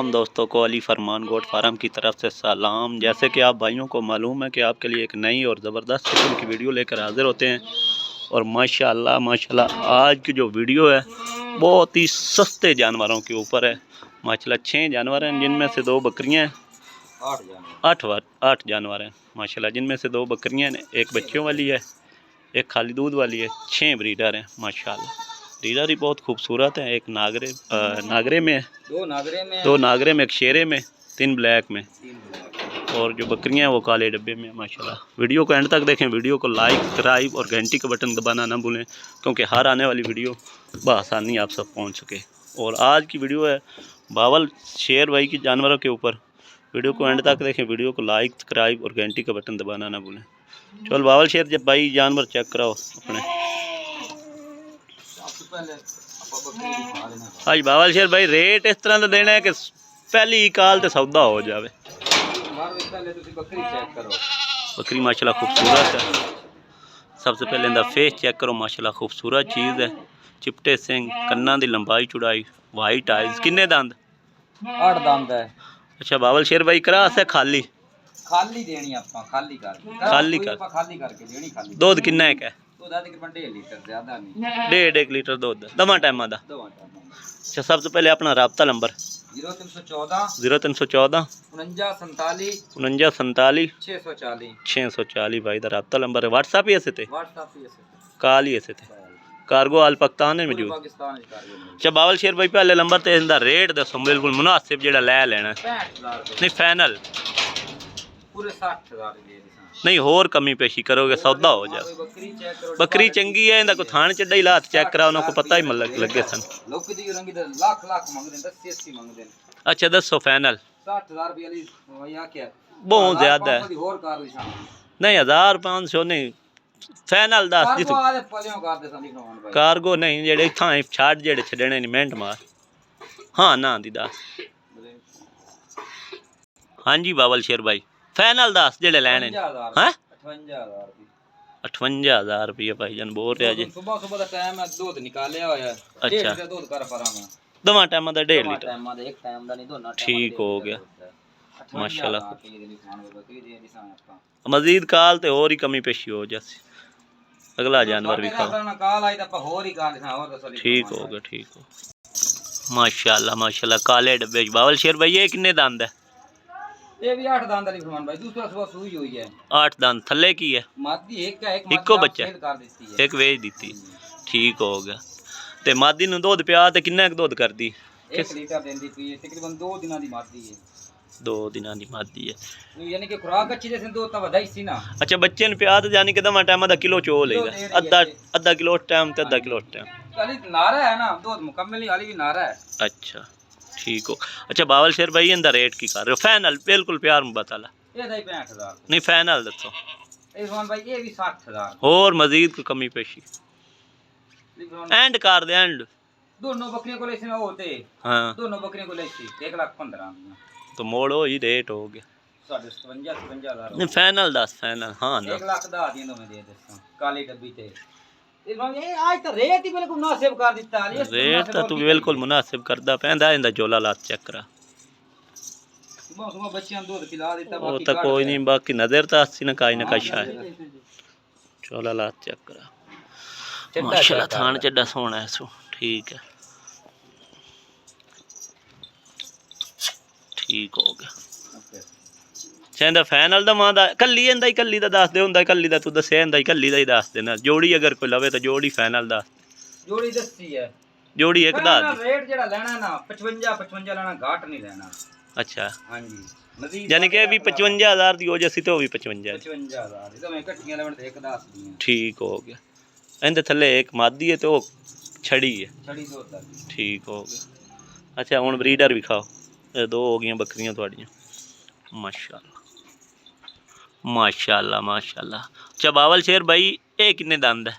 हम दोस्तों को अली फरमान गोट फार्म की तरफ से सलाम। जैसे कि आप भाइयों को मालूम है कि आपके लिए एक नई और ज़बरदस्त किस्म की वीडियो लेकर हाजिर होते हैं। और माशाल्लाह माशाल्लाह आज की जो वीडियो है बहुत ही सस्ते जानवरों के ऊपर है। माशाल्लाह 6 जानवर हैं जिनमें से 2 बकरियां हैं। 8 जानवर हैं माशाल्लाह, जिनमें से 2 बकरियां हैं, एक बच्चों वाली है, एक खाली दूध वाली है। 6 ब्रीडर हैं माशाल्लाह। ब्रीडर ही बहुत खूबसूरत है। एक नागरे में है, 2 नागरे में, एक शेरे में, 3 ब्लैक में, और जो बकरियां हैं वो काले डब्बे में माशाल्लाह। वीडियो को एंड तक देखें। वीडियो को लाइक, सब्सक्राइब और घंटी का बटन दबाना ना भूलें, क्योंकि हर आने वाली वीडियो बआसानी आप सब पहुंच सके। और आज की वीडियो है बावल शेर भाई की जानवरों के ऊपर। वीडियो को एंड तक देखें। वीडियो को लाइक, सब्सक्राइब और घंटी का बटन दबाना ना भूलें। चल बावल शेर जब भाई जानवर चेक कराओ अपने। आज बावल शेर भाई रेट इस तरह का देना है कि पहली काल तो सौदा हो जाए। बकरी माशाल्लाह खूबसूरत है। सबसे पहले इनका फेस चेक करो माशाल्लाह, खूबसूरत चीज़ है। चिपटे सिंह, कन्ना की लंबाई चौड़ाई, वाइट आइज। किन्ने दंद? 8 दंद है। अच्छा बावल शेर भाई करा से खाली देनी आपां खाली करके देनी खाली। दूध किन्ना है? दूध तकरीबन 1.5 लीटर, ज्यादा नहीं, 1.5 लीटर दूध दवा टाइम दा। अच्छा सबसे पहले अपना राब्ता नंबर 0314 0314 49 47 640 640 भाई दा राब्ता नंबर है। व्हाट्सएप ही ऐसे थे, कॉल ही ऐसे थे। कार्गो आल पाकिस्तान में मौजूद। अच्छा बावल शेर भाई पहले नंबर ते इंदा रेट दसो बिल्कुल मुनासिब जेड़ा ले लेना। 65,000 नहीं फाइनल पूरे 60,000 दे नहीं, होर कमी पेशी करोगे सौदा हो जाए। बकरी चंगी है, इंदा को थान चड्डा ही लात चेक करा, उनको पता ही लगे सन। लोग दी रंगी दे लाख मंगदे, 80 मंगदे। अच्छा दसो फाइनल 60,000 रुपया ली भैया क्या बहुत ज्यादा है। होर कर ली सा नहीं 1500 नहीं, फाइनल 10 जिस कार्गो नहीं जेड़े इथां छाड़ जेड़े छड़ने नहीं मिनट मार। हाँ ना दी 10। हाँ जी बावल शेर भाई फाइनल 10 जेड़े लेने। हैं 58,000 रुपये भाईजान बोल रहा जी। सुबह दा टाइम है, दूध निकालिया होया। अच्छा दूध कर परा मैं दवा टाइम दा 1.5 लीटर। टाइम दा एक टाइम दा नहीं, दोनों ठीक हो गया माशाल्लाह। मजीद काल ते और ही कमी पेशी हो जासी। अगला जानवर भी खाओ। ठीक हो गया ठीक हो माशाल्लाह माशाल्लाह। काले डब्बे बावल शेर भाई ये कितने दंद है? ये भी 8 दांत वाली फरमान भाई, दूसरा सुबह सूई हुई है। 8 दांत थल्ले की है? मादी एक है, एक इको बच्चा कर देती है, एक वेच दी। ठीक हो गया। ते मादी नु दूध पिया ते किन्ना दूध कर दी? 1 लीटर देंदी पई है, तकरीबन 2 दिना दी मादी है। 2 दिना दी मादी है, यानी कि खुराक अच्छी जैसे दूध ता वधाई सी ना। अच्छा बच्चे ने पिया तो यानी कि दमा टाइम दा किलो चो लेदा, आधा किलो टाइम ते आधा किलो टाइम। खाली नारा है ना, दूध मुकम्मल ही हाली भी नारा है। अच्छा ठीक हो। अच्छा बावल शेर भाई इंदा रेट की कर रहे हो? फाइनल बिल्कुल प्यार में बता ला। ये दई 65,000 नहीं फाइनल दसो। ए फरमान भाई ये भी 60,000 और मजीद को कमी पेशी एंड कर दे एंड। दोनों बकरियों को लेसी ना होते। हां दोनों बकरियों को लेसी 1,15,000 तो मोड़ो ही रेट हो गया 57,000। नहीं फाइनल 10 फाइनल। हां ना 1,10,000 दी दो मैं दे देता काली डब्बी ते। ये आज तो रेट ही बिल्कुल मुनासिब कर दिता है। रेट तो तू बिल्कुल मुनासिब करदा पैंदा। इंदा जोला लात चेक करा। सुबह बच्चियां दूध पिला देता, वो बाकी तो कोई नहीं, बाकी नजर तो आसी ना काई ना काई शायद। चोला लात चेक करा माशाल्लाह, थान चड्डा सोना है सो। ठीक है ठीक हो गया। चंदा फाइनल दा मां दा कल्ली इंदा ही कल्ली दा दस दे हुंदा, कल्ली दा तू दसे इंदा ही कल्ली दा ही दस देना। जोड़ी अगर कोई लवे तो जोड़ी फाइनल दस। जोड़ी दस्सी है, जोड़ी एक दा रेट जेड़ा लेना ना 55 लेना, घाट नहीं लेना। अच्छा हां जी, मजीद यानी कि भी 55,000 दी हो जैसी तो भी 55,000 तो मैं इकट्ठियां लेवन ते 1,10 दी। ठीक हो गया। इंदे थल्ले एक मादी है तो छड़ी है, छड़ी दो दा। ठीक हो गया। अच्छा हुन ब्रीडर भी खाओ। ये 2 हो गई बकरियां तुहाडियां माशाल्लाह माशाल्लाह माशाल्लाह। अच्छा बावल शेर भाई ये कितने दंद है?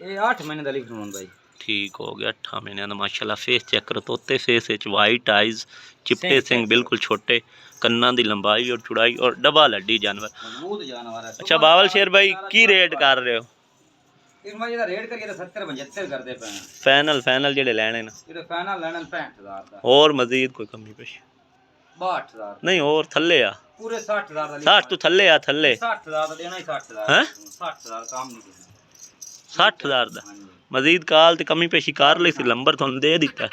ये 8 महीने दा लिखन भाई। ठीक हो गया 8 महीने का माशाल्लाह। फेस चेक करो, तोते फेस विच वाइट आइज, चिपटे सिंह बिल्कुल छोटे, कन्ना दी लंबाई और चौड़ाई और डबल हड्डी जानवर। अच्छा बावल शेर भाई की रेट कर रहे हो? इस भाई ਇਹਦਾ ਰੇਟ ਕਰੀਏ ਤਾਂ 70 75 ਕਰਦੇ ਪਏ ਆ। ਫਾਈਨਲ ਜਿਹੜੇ ਲੈਣੇ ਨੇ ਜਿਹੜੇ ਫਾਈਨਲ ਲੈਣਾ 65000 ਦਾ। ਹੋਰ ਮਜ਼ੀਦ ਕੋਈ ਕਮੀ ਪੇਸ਼ 62000 ਨਹੀਂ ਹੋਰ ਥੱਲੇ ਆ ਪੂਰੇ 60000 ਦਾ 60 ਤੋਂ ਥੱਲੇ ਆ ਥੱਲੇ 60000 ਦਾ ਦੇਣਾ ਹੀ 60000 ਹੈ 60000 ਕੰਮ ਨਹੀਂ ਦੇਣਾ 60000 ਦਾ ਹਾਂਜੀ ਮਜ਼ੀਦ ਕਾਲ ਤੇ ਕਮੀ ਪੇਸ਼ੀ ਕਰ ਲਈ ਸੀ ਲੰਬਰ ਤੁਹਾਨੂੰ ਦੇ ਦਿੱਤਾ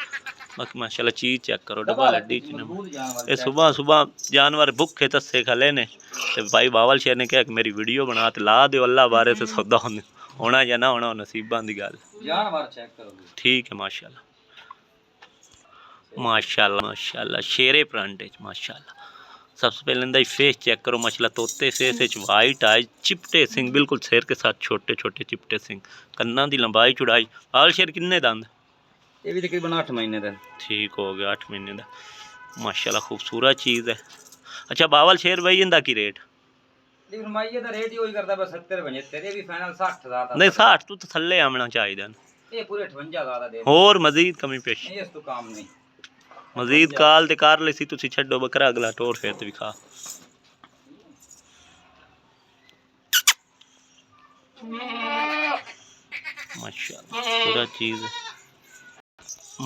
ਬਾਕੀ ਮਾਸ਼ਾਅੱਲਾ ਚੀਜ਼ ਚੈੱਕ ਕਰੋ ਡਬਲ ਹੱਡੀ ਚ ਨੇ ਮਜ਼ਬੂਤ ਜਾਨਵਰ ਇਹ ਸਵੇਰ जानवर भुखे तस्से खले ने ते भाई बावल शेर ने कहा कि मेरी वीडियो बना ते ला दो अल्लाह बारे से सौदा होना या ना होना नसीबां दी गल जानवर चेक करो ठीक है माशाल्लाह माशाल्लाह माशाल्लाह शेरे परांठे च माशाल्लाह सबसे पहले इनका फेस चेक करो माशाल्लाह तोते फेस च वाइट आइज चिपटे सिंह बिल्कुल शेर के साथ छोटे छोटे चिपटे सिंह कन्ना दी लंबाई चौड़ाई बावल शेर किन्ने दंद ये भी तकरीबन 8 महीने का ठीक हो गया 8 महीने का माशाल्लाह खूबसूरत चीज़ है अच्छा बावल शेर भाई इनका की रेट लेकिन माइये दा रेट ही वही करदा बस 70 75 ये भी फाइनल 60000 दा नहीं 60 तो थल्ले आना चाहिए ये पूरे 58000 दा दे और मजीद कमी पेश नहीं इस तो काम नहीं मजीद काल ते कर ले सी तुसी छड्डो बकरा अगला टोर फिर ते विखा माशाल्लाह पूरा चीज़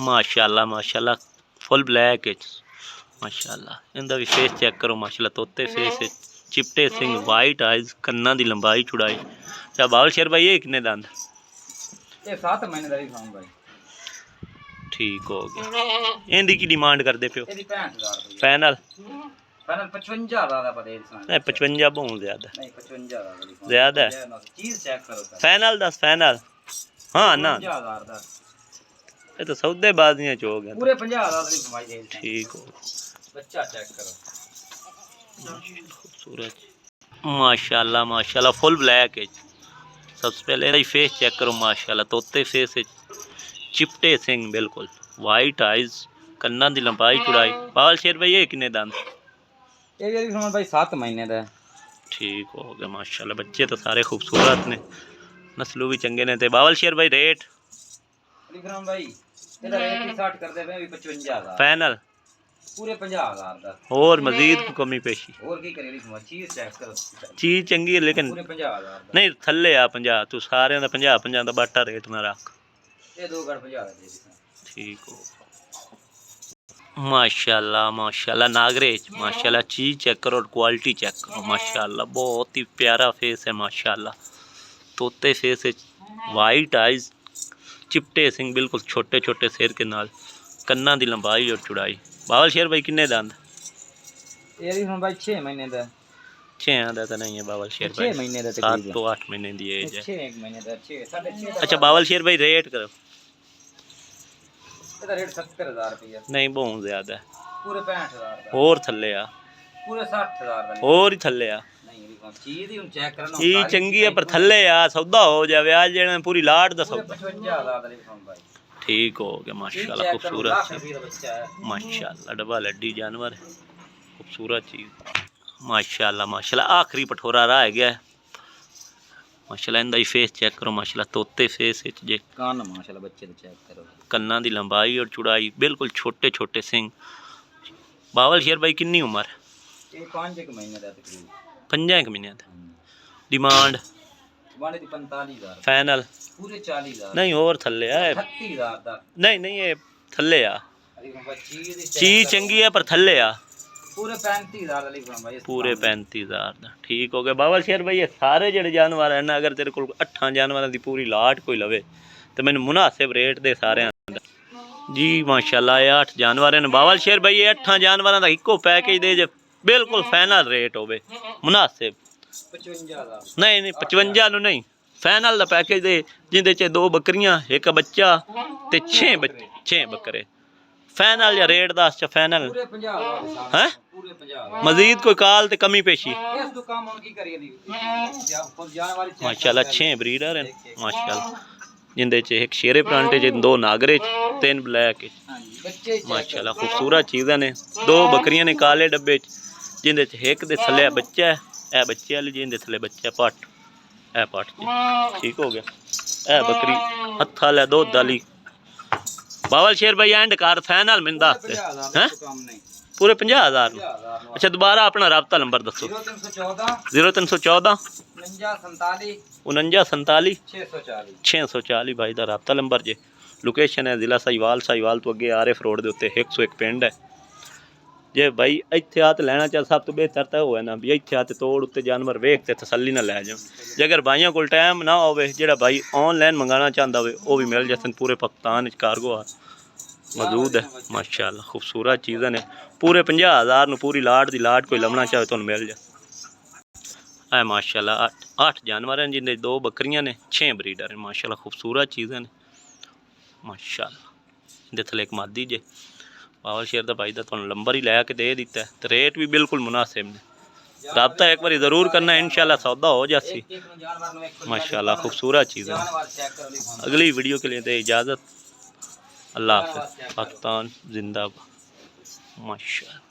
माशाल्लाह माशाल्लाह फुल ब्लैक है माशाल्लाह इनका भी फेस चेक करो माशाल्लाह तोते फेस है चिपटे सिंह वाइट आइज कन्ना दी लंबाई चौड़ाई क्या बावल शेर भाई ये कितने दंद ये 7 महीने दा खाऊं भाई ठीक हो गया इनकी की डिमांड करदे पियो ਇਹਦੀ 65000 फाइनल फाइनल 55000 ਦਾ ਪਦੇ नहीं 55 बहुत ज्यादा नहीं 55000 ਦਾ ज्यादा है चीज चेक करो सर फाइनल 10 फाइनल हाँ ना 55000 ਦਾ ये तो सौदेबाजियां च हो गया पूरे 50000 ਦੀ ਕਮਾਈ ਦੇ ठीक हो बच्चा चेक करो खूबसूरत माशाल्लाह माशाल्लाह फुल ब्लैक है सबसे पहले इसका फेस चेक करो माशाल्लाह तोते फेस है चिपटे सिंह बिल्कुल वाइट आइज कन्ना दी लंबाई चौड़ाई बावल शेर भाई ये कितने दंद ये भी समझ भाई 7 महीने ਦਾ ठीक हो गया माशाल्लाह बच्चे तो सारे खूबसूरत ने नस्लों भी चंगे ने ते बावल शेर भाई रेट विक्रम भाई ਇਹਦਾ ਰੇਟ ਹੀ 60 ਕਰਦੇ ਪਏ ਵੀ 55000 फाइनल पूरे 50000 ਦਾ और मजीद को कमी पेशी ਹੋਰ ਕੀ ਕਰੇ ਲਿਖਵਾ ਚੀਜ਼ ਚੈੱਕ ਕਰੋ चीज चंगी है लेकिन पूरे 50000 ਦਾ नहीं थल्ले आ 50 तू सारे का 50 50 का बाटा रेट ना रख ਇਹ ਦੋ ਘੜ 50 ਦੇ ਦੇ ठीक हो माशाल्लाह माशाल्लाह नागरेज माशाल्लाह चीज चेक करो और क्वालिटी चेक करो माशाल्लाह बहुत ही प्यारा फेस है माशाल्लाह तोते फेस है वाइट आइज चिपटे सिंह बिल्कुल छोटे छोटे शेर के नाल कन्ना दी लंबाई और चौड़ाई बावल शेर भाई किन्ने दंद ਇਹ ਵੀ ਹੁਣ ਭਾਈ 6 ਮਹੀਨੇ ਦਾ 6 ਦਾ तो नहीं है बावल शेर 6 भाई महीने ਦਾ 7 तो 8 महीने की एज है 6 महीने ਦਾ 6 6.5 अच्छा बावल शेर भाई रेट करो ਇਹਦਾ ਰੇਟ 70000 ਰੁਪਏ नहीं बहुत ज्यादा है पूरे 65000 ਦਾ और थल्ले आ पूरे 60000 ਦਾ और ही थल्ले आ ਨਹੀਂ ਲਿਖਵਾ ਚੀਜ਼ ਹੀ ਹੁਣ ਚੈੱਕ ਕਰਨਾ चीज चंगी है पर थल्ले आ सौदा हो जावे आज जेना पूरी लाट दा पूरे सौदा 55000 ਦਾ ਲਿਖਵਾ ਭਾਈ ठीक हो गया माशाल्लाह खूबसूरत लाख रुपए का बच्चा है माशाल्लाह डबल हड्डी जानवर है खूबसूरत चीज़ माशाल्लाह माशाल्लाह आखिरी पठोरा रह गया है माशाल्लाह इनका फेस चेक करो माशाल्लाह तोते फेस जे कान माशाल्लाह बच्चे तो चेक करो कन्ना दी लंबाई और चौड़ाई बिल्कुल छोटे छोटे सिंह बावल शेर भाई कितनी उम्र ये 5 महीने का तकरीबन 5 महीने का डिमांड वाले दी 45000 फाइनल पूरे 40000 नहीं और थल्ले आ 38000 ਦਾ नहीं नहीं ये थल्ले आ ਅਰੇ ਬਾਬਾ चीज चंगी है पर थल्ले आ पूरे 35000 ਦਾ ਲਿਖਵਾ ਭਾਈ पूरे 35000 ਦਾ ठीक हो गया बावल शेर भाई ये सारे ਜਿਹੜੇ ਜਾਨਵਰ ਹਨ ਅਗਰ ਤੇਰੇ ਕੋਲ 8 ਜਾਨਵਰਾਂ ਦੀ ਪੂਰੀ ਲਾਟ ਕੋਈ ਲਵੇ ਤੇ ਮੈਨੂੰ ਮੁਨਾਸਿਬ ਰੇਟ ਦੇ ਸਾਰਿਆਂ ਦਾ जी माशाल्लाह ये 8 जानवर हैं बावल शेर भाई ये 8 जानवरों का इको पैकेज दे जे बिल्कुल फाइनल रेट होवे मुनासिब 55000 नहीं नहीं 55 नु नहीं फाइनल दा पैकेज दे जिंदे च 2 बकरियां एक बच्चा ते 6 बकरे फाइनल या रेट दस च फाइनल पूरे 50000 हैं पूरे 50000 मजीद कोई काल ते कमी पेशी इस तो काम हम की करिए दी जानवर माशाल्लाह 6 ब्रीडर हैं माशाल्लाह जिंदे च एक शेरे परांठे च 2 नागरे च 3 ब्लैक बच्चे माशाल्लाह खूबसूरत चीज़ां ने 2 बकरियां ने काले डब्बे च जिंदे च एक दे थल्ले बच्चा है ए बच्चे वाली जिंदे थल्ले बच्चा पट ए पट ठीक हो गया ए बकरी हत्थ वाला दुध वाली बावल शेर भाई एंड कार फाइनल मिंदा हैं पूरे 50,000 ਨੂੰ। 50,000 ਨੂੰ। ਅੱਛਾ ਦੁਬਾਰਾ ਆਪਣਾ ਰਾਬਤਾ ਨੰਬਰ ਦੱਸੋ। 0314 0314 4947 4947 640 640 भाई ਦਾ ਰਾਬਤਾ ਨੰਬਰ ਜੇ। ਲੋਕੇਸ਼ਨ ਹੈ ਜ਼ਿਲ੍ਹਾ ਸਾਹੀਵਾਲ, ਸਾਹੀਵਾਲ ਤੋਂ ਅੱਗੇ ਆਰਐਫ ਰੋਡ ਦੇ ਉੱਤੇ 101 ਪਿੰਡ ਹੈ ਜੇ ਭਾਈ ਇੱਥੇ ਆ ਤੇ ਲੈਣਾ ਚਾਹ ਸਭ ਤੋਂ ਬਿਹਤਰ ਤਾਂ ਹੋਇਆ ਨਾ ਵੀ ਇੱਥੇ ਆ ਤੇ ਤੋੜ ਉੱਤੇ ਜਾਨਵਰ ਵੇਖ ਤੇ ਤਸੱਲੀ ਨਾਲ ਲੈ ਜਾਓ। ਜੇ ਅਗਰ ਭਾਈਆਂ ਕੋਲ ਟਾਈਮ ਨਾ ਹੋਵੇ ਜਿਹੜਾ ਭਾਈ ਆਨਲਾइन ਮੰਗਾਣਾ ਚਾਹੁੰਦਾ ਹੋਵੇ ਉਹ ਵੀ ਮਿਲ ਜਾਸਨ। पूरे पाकिस्तान कार्गो मौजूद है माशाल्लाह खूबसूरत चीज़ें ने। पूरे 50,000 ਨੂੰ पूरी लाट दी लाट कोई लभना चाहे तो मिल जाए। माशाल्लाह 8 जानवर हैं जिनके 2 बकरियां ने 6 ब्रीडर हैं माशाल्लाह खूबसूरत चीज़ें ने माशाल्लाह। इहदे थले एक मादी जे पावर शेयर का भाई का तुहानू नंबर ही लैके दे दिता है तो रेट भी बिल्कुल मुनासिब ने। रब्ता एक बार ज़रूर करना इंशाल्लाह सौदा हो जासी माशाल्लाह खूबसूरत चीज़ें। अगली वीडियो के लिए दे इजाज़त। अल्लाह हाफ़िज़। पाकिस्तान जिंदाबाद माशाल्लाह।